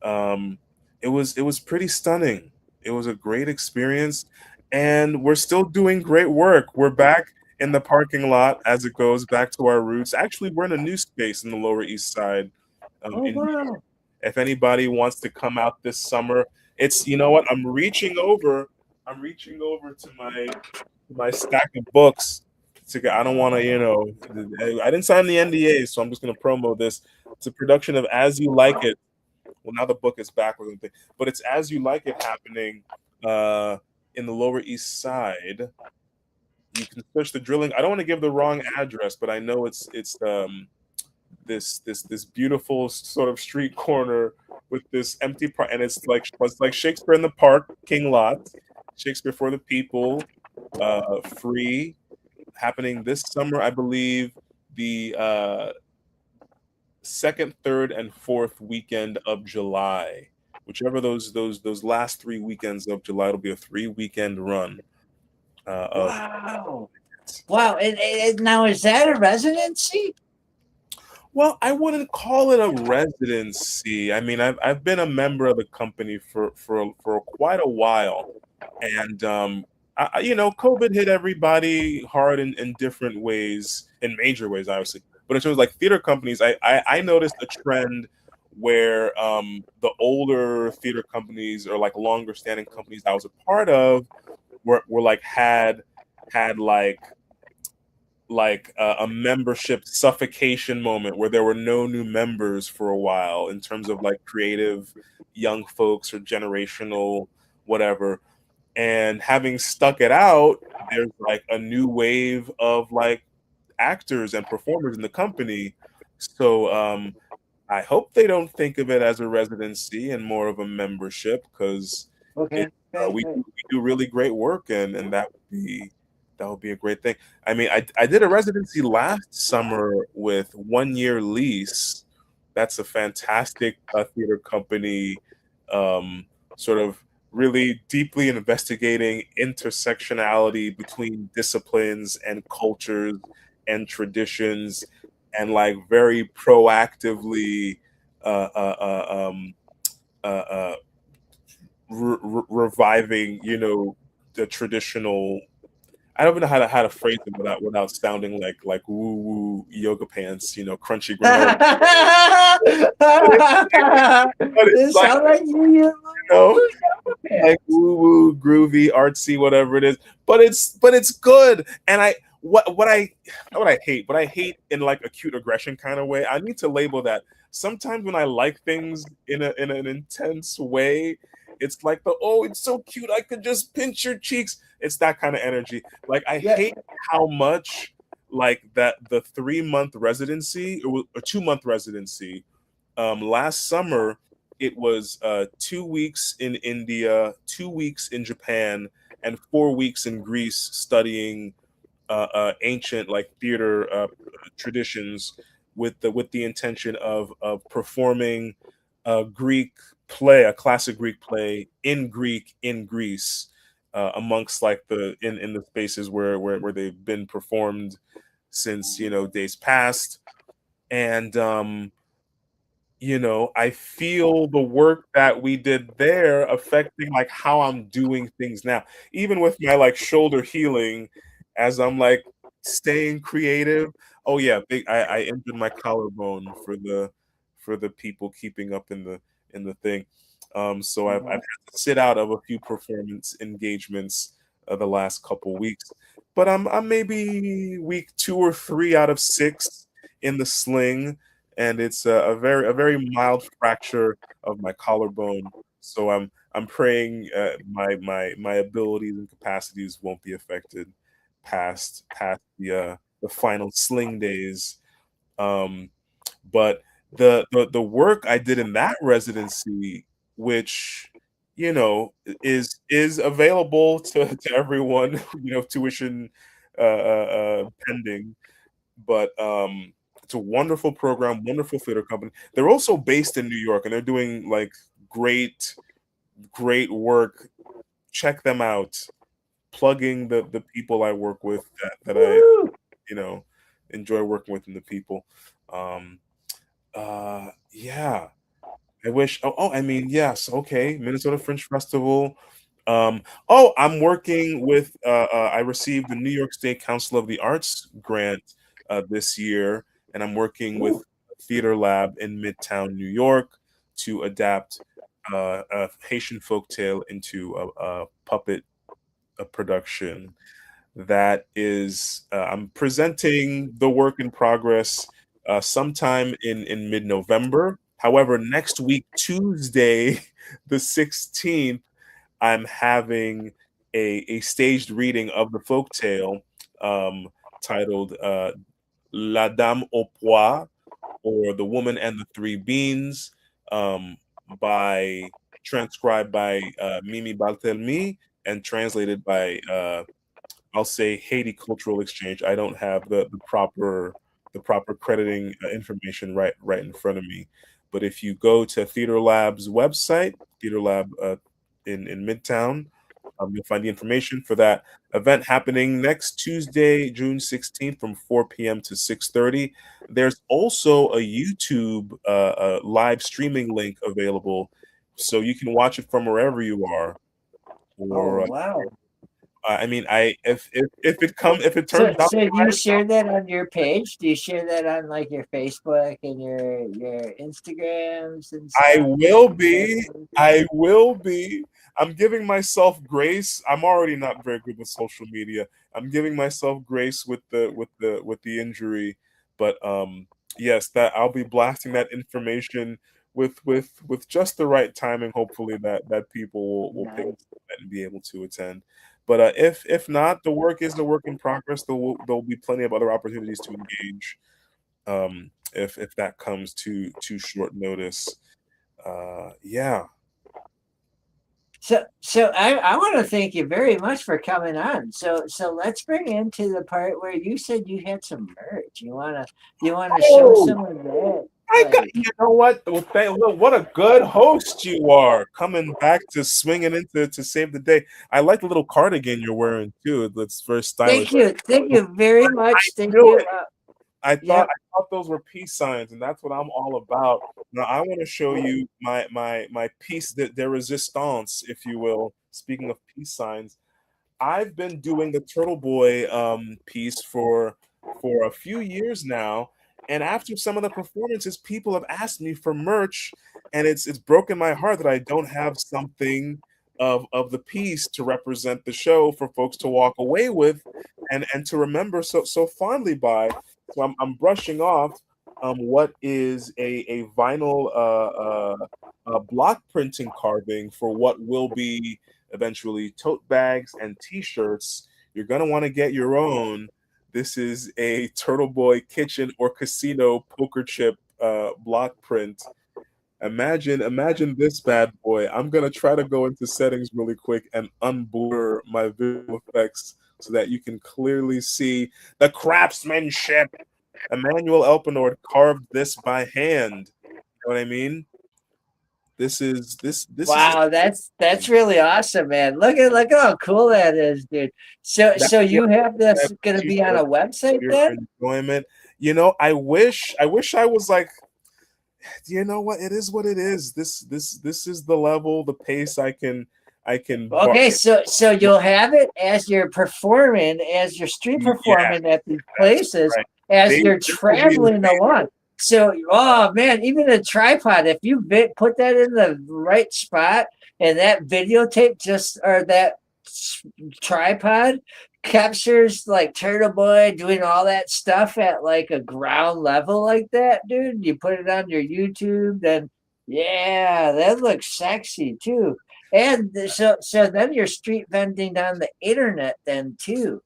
Um, it was pretty stunning. It was a great experience, and we're still doing great work. We're back in the parking lot as it goes back to our roots. Actually, we're in a new space in the Lower East Side. Oh In wow. if anybody wants to come out this summer, it's you know what I'm reaching over. I'm reaching over to my stack of books. I don't want to, I didn't sign the NDA, so I'm just going to promo this. It's a production of As You Like It. Well, now the book is backwards and thing, but it's As You Like It happening uh, in the Lower East Side. You can search the drilling. I don't want to give the wrong address, but I know it's this beautiful sort of street corner with this empty park, and it's like Shakespeare in the Park, King Lot, Shakespeare for the People, free, happening this summer, I believe. The second, third, and fourth weekend of July, whichever those last 3 weekends of July, it'll be a 3 weekend run. Of Wow. Wow. And now is that a residency? Well, I wouldn't call it a residency. I mean, I've been a member of the company for quite a while, and COVID hit everybody hard in different ways, in major ways, obviously. But in terms of like theater companies, I noticed a trend where the older theater companies or like longer standing companies I was a part of were like had like a membership suffocation moment where there were no new members for a while in terms of like creative young folks or generational whatever. And having stuck it out, there's like a new wave of like actors and performers in the company. So I hope they don't think of it as a residency and more of a membership, because Okay. we do really great work, and that would be a great thing. I mean, I did a residency last summer with 1 year lease. That's a fantastic theater company, sort of really deeply investigating intersectionality between disciplines and cultures and traditions, and like very proactively uh, uh, uh, um, uh, uh, reviving, the traditional I don't know how to phrase it without sounding like woo woo yoga pants, crunchy granola. But it's It like, sounds like you know, like pants. woo woo, groovy, artsy, whatever it is. But it's good. And what I hate in like acute aggression kind of way. I need to label that. Sometimes when I like things in an intense way, it's like it's so cute. I could just pinch your cheeks. It's that kind of energy. Like I Yeah. hate how much like that the 3 month residency or a 2 month residency last summer it was 2 weeks in India, 2 weeks in Japan, and 4 weeks in Greece studying ancient like theater traditions with the intention of performing a Greek play, a classic Greek play in Greek in Greece, amongst like in the spaces where they've been performed since days past. And I feel the work that we did there affecting like how I'm doing things now, even with my like shoulder healing, as I'm like staying creative. Oh yeah, I injured my collarbone for the people keeping up in the thing. So I've had to sit out of a few performance engagements the last couple weeks, but I'm maybe week 2 or 3 out of 6 in the sling, and it's a very mild fracture of my collarbone. So I'm praying my abilities and capacities won't be affected past the final sling days. Um, but the work I did in that residency, which is available to everyone, tuition pending, but it's a wonderful program, wonderful theater company. They're also based in New York, and they're doing like great work. Check them out. Plugging the people I work with that I you know enjoy working with, and the people. Um, yeah. I wish. I mean, yes. Okay, Minnesota Fringe Festival. I'm working with. I received the New York State Council of the Arts grant this year, and I'm working with Theater Lab in Midtown New York to adapt a Haitian folktale into a puppet production. That is, I'm presenting the work in progress sometime in mid November. However, next week, Tuesday, the 16th, I'm having a staged reading of the folktale um, titled La Dame au Pois, or The Woman and the Three Beans, um, by transcribed by Mimi Baltelmi and translated by I'll say Haiti Cultural Exchange. I don't have the proper crediting information right in front of me. But if you go to Theater Lab's website, Theater Lab in Midtown, you'll find the information for that event happening next Tuesday, June 16th, from 4 p.m. to 6:30. There's also a YouTube live streaming link available, so you can watch it from wherever you are. Oh Or wow! I mean, I if it So, turns out, do you share that on your page? Do you share that on like your Facebook and your Instagrams and I stuff? will be. I will be. I'm giving myself grace. I'm already not very good with social media. I'm giving myself grace with the injury, but yes, that I'll be blasting that information with just the right timing. Hopefully that people will pick Nice. that and be able to attend. But if not, the work is the work in progress. There'll be plenty of other opportunities to engage. If that comes too short notice. Yeah. So I want to thank you very much for coming on. So let's bring into the part where you said you had some merch. You wanna show Oh, some of that? I got. Like, You know what? Look, what a good host you are, coming back to swinging into to save the day. I like the little cardigan you're wearing too. That's very stylish. thank you very I much. Thank knew you. it. Yep. I thought those were peace signs, and that's what I'm all about. Now I want to show you my piece de resistance, if you will. Speaking of peace signs, I've been doing the Turtle Boy piece for a few years now, and after some of the performances, people have asked me for merch, and it's broken my heart that I don't have something of the piece to represent the show for folks to walk away with, and to remember so fondly by. So I'm brushing off what is a vinyl block printing carving for what will be eventually tote bags and T-shirts. You're gonna want to get your own. This is a Turtle Boy kitchen or casino poker chip block print. Imagine this bad boy. I'm gonna try to go into settings really quick and unblur my visual effects so that you can clearly see the craftsmanship. Emmanuel Elpenord carved this by hand. You know what I mean? This is Wow, that's really awesome, man. Look at how cool that is, dude. So you have this gonna be on a website your then? enjoyment. You know, I wish I was like, you know what? It is what it is. This is the level, the pace I can Okay, so you'll have it as you're performing, as you're street yeah, performing at these that's places, right. as They you're will be traveling along. So, oh man, even a tripod, if you put that in the right spot and that videotape just or that tripod captures like Turtle Boy doing all that stuff at like a ground level like that, dude. You put it on your YouTube, then yeah, that looks sexy too. And so then you're street vending on the internet then too.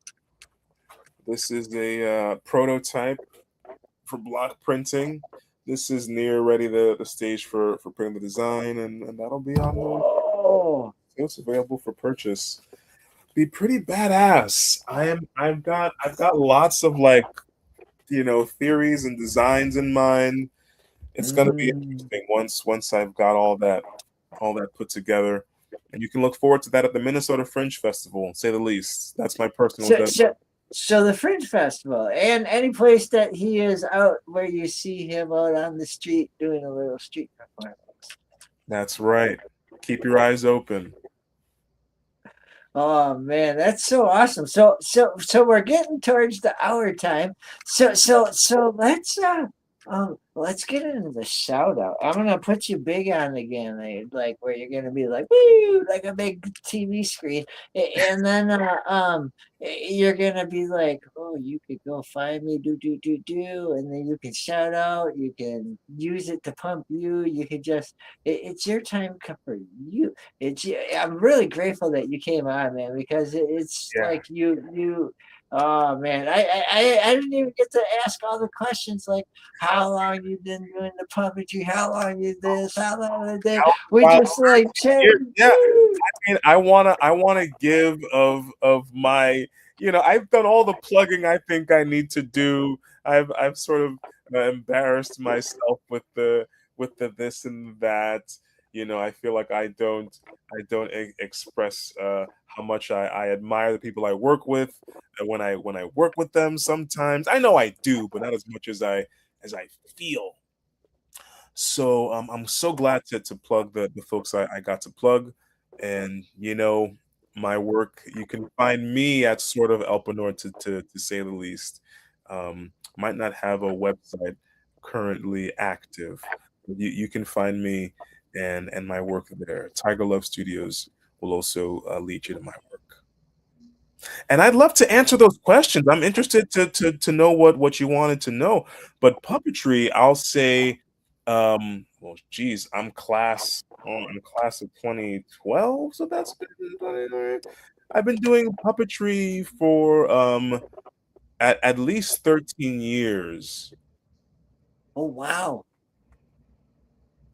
This is a prototype for block printing. This is near ready the stage for printing the design, and that'll be on the Oh, it's available for purchase. Be pretty badass. I've got lots of like theories and designs in mind. It's gonna be interesting once I've got all that put together. And you can look forward to that at the Minnesota Fringe Festival, say the least. That's my personal so deadline. so so the Fringe Festival and any place that he is out where you see him out on the street doing a little street performance. That's right. Keep your eyes open. Oh man, that's so awesome. So we're getting towards the hour time. So let's get into the shout out. I'm gonna put you big on again, like where you're gonna be like woo, like a big TV screen, and then you're gonna be like, oh, you could go find me, do, and then you can shout out. You can use it to pump you. You could just it's your time for you. I'm really grateful that you came on, man, because it's Yeah. like you. Oh man, I didn't even get to ask all the questions like how long you been doing the puppetry, how long you this, how long did that. We Wow. just like chatting. Yeah. I mean, I wanna give of my I've done all the plugging I think I need to do. I've sort of embarrassed myself with the this and that. I feel like I don't express how much I admire the people I work with. And when I work with them, sometimes I know I do, but not as much as I feel. So I'm so glad to plug the folks I got to plug, and my work. You can find me at sort of Elpenor to say the least. Might not have a website currently active. You can find me and my work there. Tiger Love Studios will also lead you to my work. And I'd love to answer those questions. I'm interested to know what you wanted to know. But puppetry, I'll say, well, geez, I'm class of 2012, so that's been I've been doing puppetry for at least 13 years. Oh wow,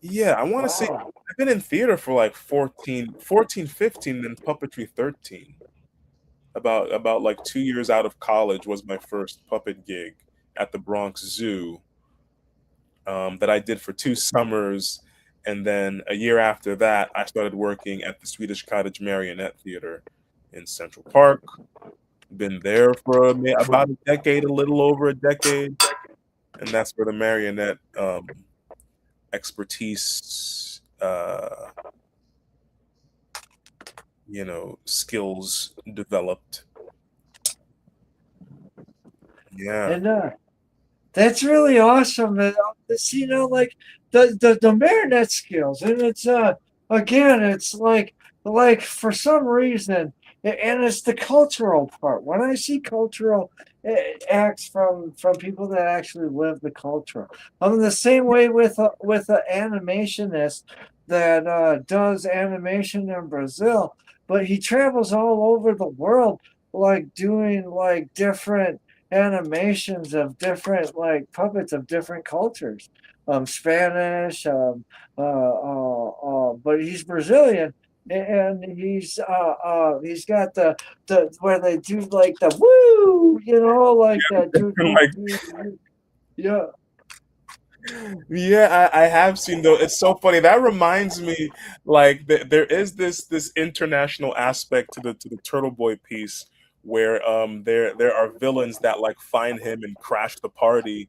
Yeah, I want to say wow. I've been in theater for like 15, and puppetry 13. About like 2 years out of college was my first puppet gig at the Bronx Zoo that I did for 2 summers, and then a year after that, I started working at the Swedish Cottage Marionette Theater in Central Park. Been there for about a decade, a little over a decade, and that's where the marionette expertise, skills developed. Yeah. And that's really awesome. And like the marionette skills, and it's again, it's like for some reason, and it's the cultural part. When I see cultural acts from people that actually live the culture, I'm the same way with an animationist that does animation in Brazil, but he travels all over the world, like doing like different animations of different like puppets of different cultures, Spanish, but he's Brazilian, and he's got the where they do like the woo, like that. Like, Yeah. yeah, I have seen though. It's so funny. That reminds me, like there is this international aspect to the Turtle Boy piece where there are villains that like find him and crash the party,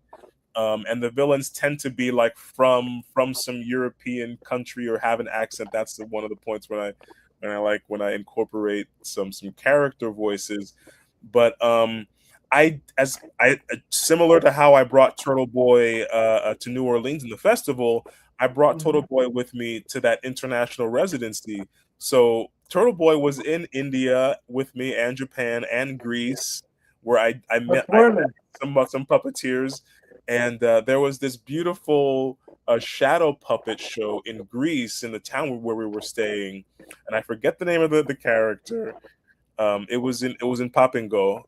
and the villains tend to be like from some European country or have an accent. That's one of the points when I incorporate some character voices. But I similar to how I brought Turtle Boy to New Orleans in the festival, I brought Turtle Boy with me to that international residency. So Turtle Boy was in India with me and Japan and Greece, where I met some puppeteers, and there was this beautiful shadow puppet show in Greece in the town where we were staying, and I forget the name of the character. It was in Papingo,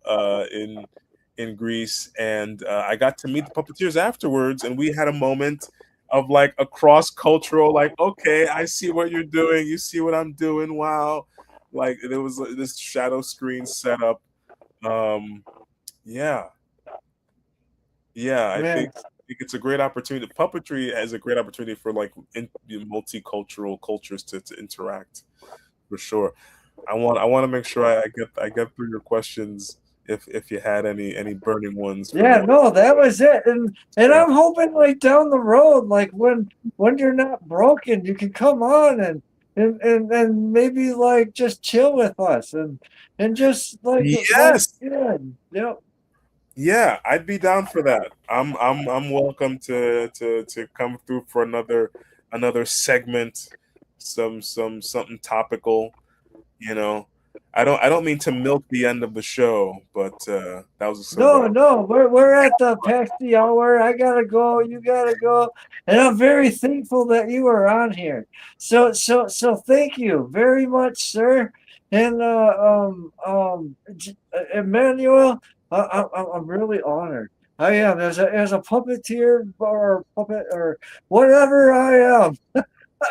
in Greece, and I got to meet the puppeteers afterwards, and we had a moment of like a cross cultural, like, okay, I see what you're doing, you see what I'm doing, wow, like there was this shadow screen set up. Yeah, yeah, I think it's a great opportunity. Puppetry is a great opportunity for like multicultural cultures to interact, for sure. I want to make sure I get through your questions if you had any burning ones for Yeah, me. no, that was it. And Yeah. I'm hoping like down the road, like when you're not broken, you can come on and maybe like just chill with us and just like Yes. good. Yep. Yeah, I'd be down for that. I'm welcome to come through for another segment, something topical, you know. I don't mean to milk the end of the show, but that was No, we're at the past the hour. I gotta go. You gotta go, and I'm very thankful that you are on here. So thank you very much, sir. And Emmanuel, I'm really honored. I am as a puppeteer or puppet or whatever I am.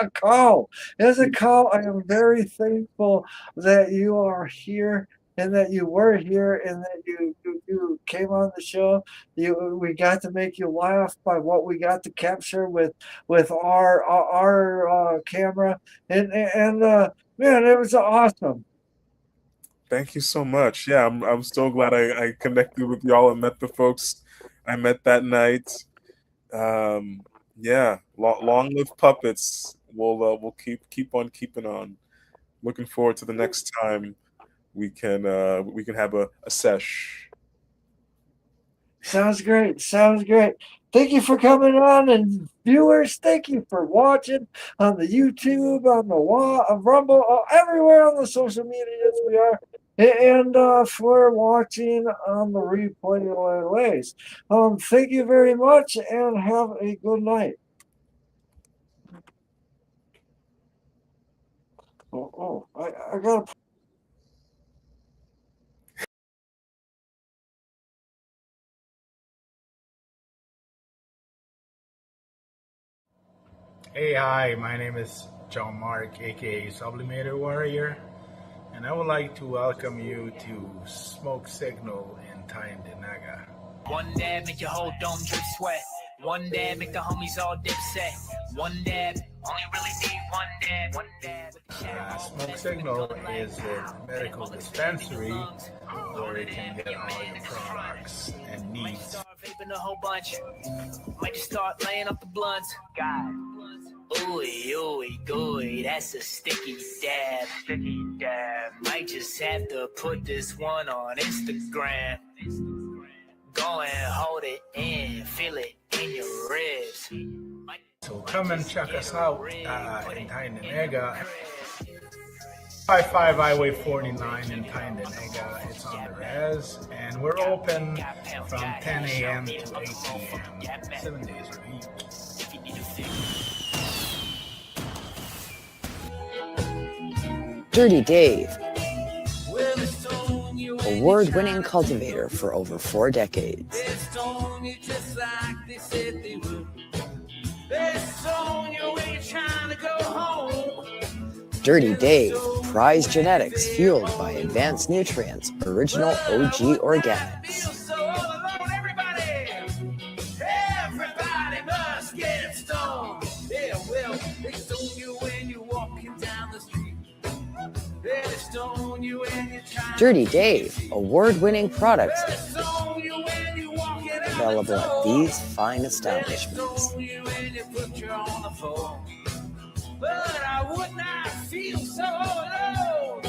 A cow. As a cow, I am very thankful that you are here and that you were here and that you came on the show. We got to make you laugh by what we got to capture with our camera and man, it was awesome. Thank you so much. Yeah, I'm so glad I connected with y'all and met the folks I met that night. Yeah, long live puppets. We'll keep on keeping on. Looking forward to the next time we can have a sesh. Sounds great. Sounds great. Thank you for coming on, and viewers, thank you for watching on the YouTube, on the on Rumble, everywhere on the social medias we are, and for watching on the replay ways. Thank you very much, and have a good night. I gotta. Hey, hi, my name is John Mark, aka Sublimator Warrior, and I would like to welcome you to Smoke Signal in Naga. One dab make your whole dome drip sweat. One dab make the homies all dip set. One dab, only really need one dab. One dab. Smoke Signal is a medical dispensary where you can get all your products and needs. Start vaping a whole bunch. Might just start laying off the blunts. God. Ooey, ooey, gooey, that's a sticky dab. Sticky dab. Might just have to put this one on Instagram. Go and hold it in, feel it in your ribs. So come and check us out in Tyndonega. 55 Highway 49 in Tyndonega. It's on the res, and we're open from 10 a.m. to 8 p.m. 7 days a week. Dirty Dave, award-winning cultivator for over 4 decades. Dirty Dave, prized genetics fueled by advanced nutrients, original OG organics. Everybody must get stoned. Yeah, well, they stone you when you're walking down the street. They stone you when you're trying. Dirty Dave, award-winning products available at these fine establishments. But I would not feel so alone.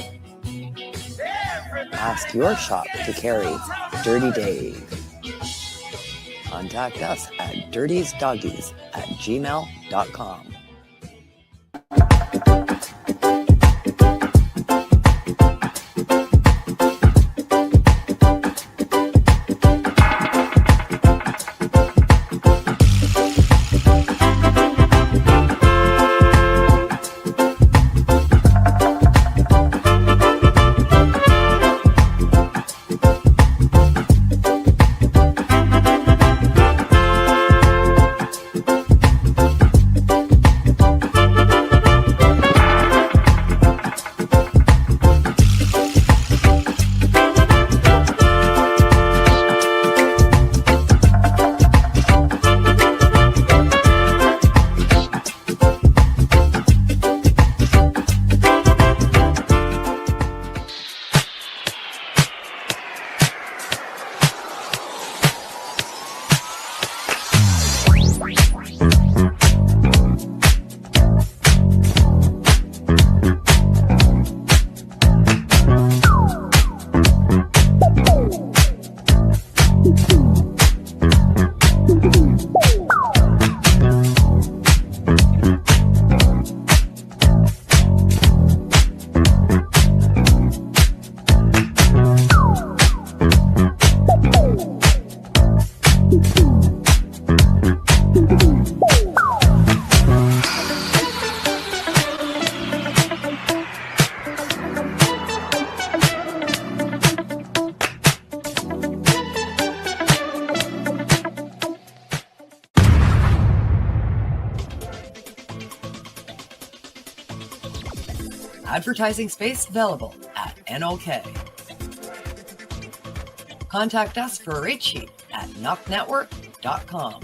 Ask your shop to carry Dirty Dave. Contact us at dirtiesdoggies@gmail.com. Advertising space available at NOK. Contact us for a rate sheet at NOKnetwork.com.